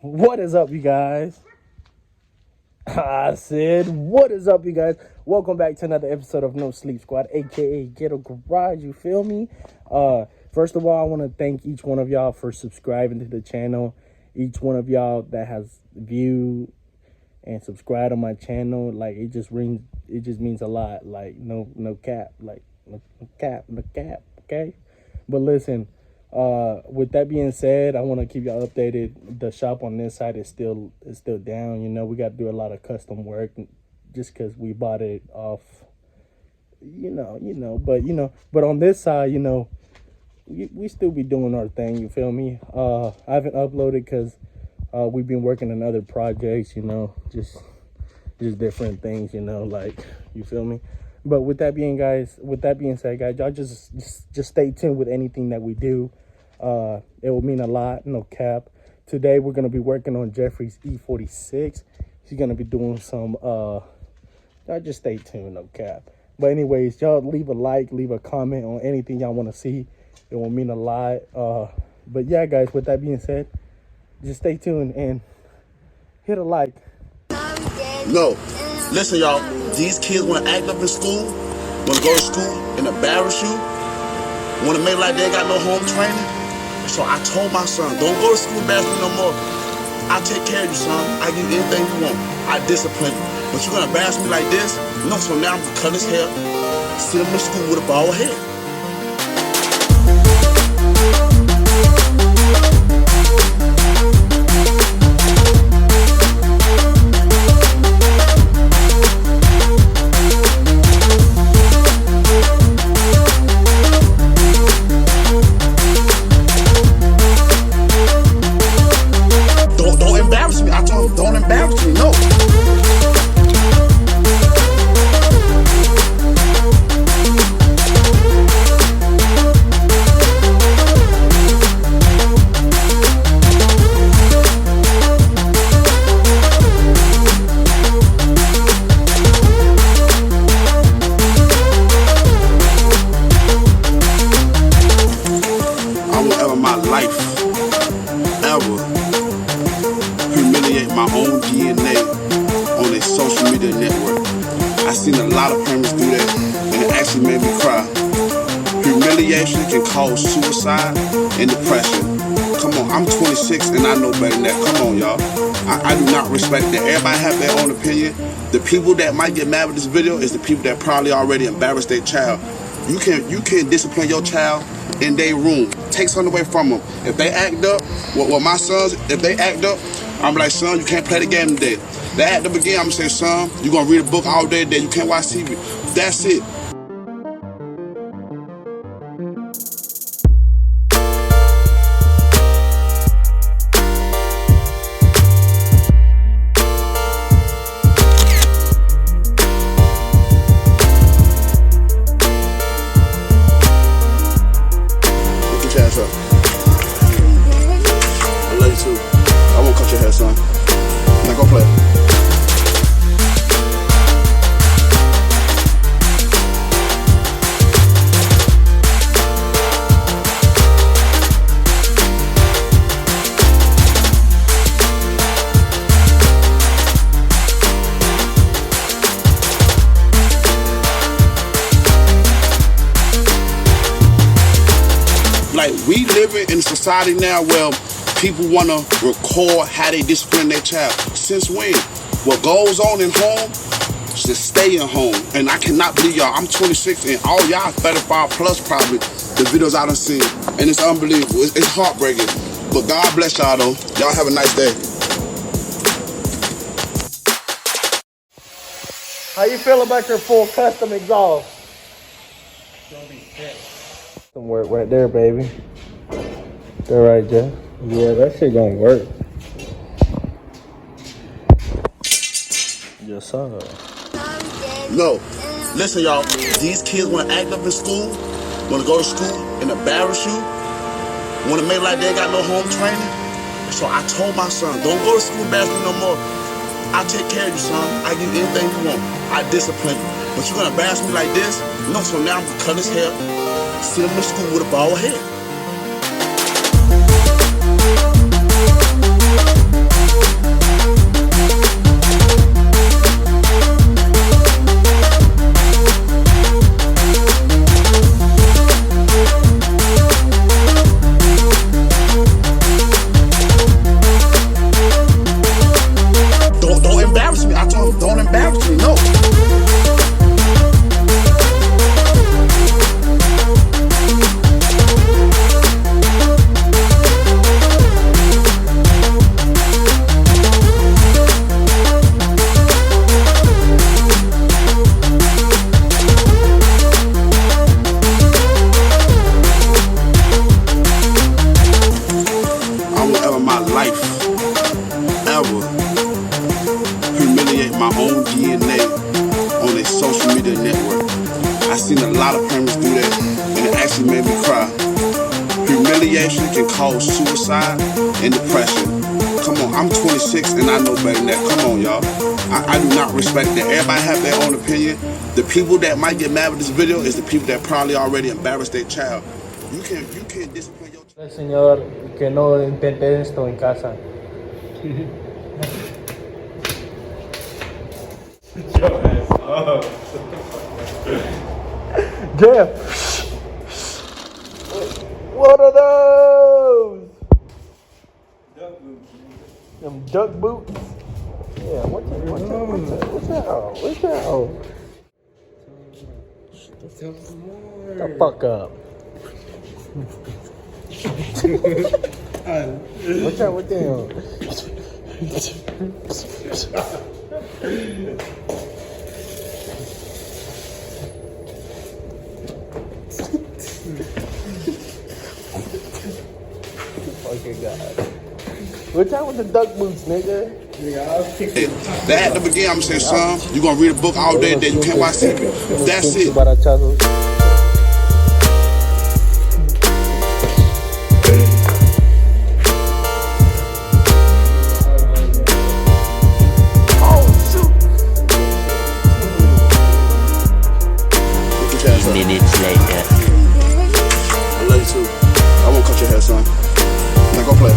What is up, you guys? I said, what is up, you guys? Welcome back to another episode of No Sleep Squad, aka Ghetto Garage. You feel me? First of all, I want to thank each one of y'all for subscribing to the channel. Each one of y'all that has viewed and subscribed on my channel, like it just means a lot. Like no cap, like no cap, okay? But listen. With that being said, I want to keep y'all updated. The shop on this side is still down. You know, we got to do a lot of custom work just because we bought it off. But on this side, we still be doing our thing. You feel me? I haven't uploaded because we've been working on other projects. Just different things. Like, you feel me? But with that being said, guys, y'all just stay tuned with anything that we do. It will mean a lot, no cap. Today we're gonna be working on Jeffrey's E46. He's gonna be doing some. Y'all just stay tuned, no cap. But anyways, y'all leave a like, leave a comment on anything y'all want to see. It will mean a lot. But yeah, guys. With that being said, just stay tuned and hit a like. No. Listen, y'all, these kids want to act up in school, want to go to school and embarrass you, want to make like they ain't got no home training. So I told my son, don't go to school embarrass me no more. I take care of you, son. I give you anything you want. I discipline you. But you're going to embarrass me like this? No, so now I'm going to cut his hair, send him to school with a bald head. Don't embarrass me, no. I will ever my life, ever humiliate my own DNA on a social media network. I seen a lot of parents do that, and it actually made me cry. Humiliation can cause suicide and depression. Come on, I'm 26 and I know better than that. Come on, y'all. I do not respect that. Everybody have their own opinion. The people that might get mad with this video is the people that probably already embarrassed their child. You can't discipline your child in their room. Take something away from them. If they act up, well, my sons, if they act up, I'm like, son, you can't play the game today. They act up again, I'm gonna say, son, you're gonna read a book all day today. You can't watch TV. That's it. Look your ass up. I love you too. I won't cut your hair, son. Now go play. Like, we living in a society now where people want to record how they discipline their child. Since when? What goes on in home should stay in home. And I cannot believe y'all, I'm 26 and all y'all 35 plus probably, the videos I done seen. And it's unbelievable. It's heartbreaking. But God bless y'all though. Y'all have a nice day. How you feel about your full custom exhaust? Some work right there, baby. That right, Jeff? Yeah, that shit gonna work. Yes, sir. No. Listen, y'all. These kids want to act up in school, want to go to school and embarrass you, want to make like they ain't got no home training. So I told my son, don't go to school and embarrass me no more. I take care of you, son. I give you anything you want. I discipline you. But you're gonna embarrass me like this? No, so now I'm gonna cut his hair, send him to school with a bald head. my life ever humiliate my own DNA on a social media network. I seen a lot of parents do that, and it actually made me cry. Humiliation can cause suicide and depression. Come on, I'm 26 and I know better than that. Come on, y'all. I do not respect that. Everybody have their own opinion. The people that might get mad with this video is the people that probably already embarrassed their child. You can't discipline your child. Señor, que no intente esto en casa. Jeff, what are those? Duck boots. Them duck boots? Yeah, what's that? What's that? Tell some more. The fuck up. What's that with them? Fucking God. What's that with the duck boots, nigga? That at the beginning, I'm saying, son, you gonna read a book all day, then you can't watch TV. That's it. Minutes later. I love you too. I won't cut your hair, son. Now go play.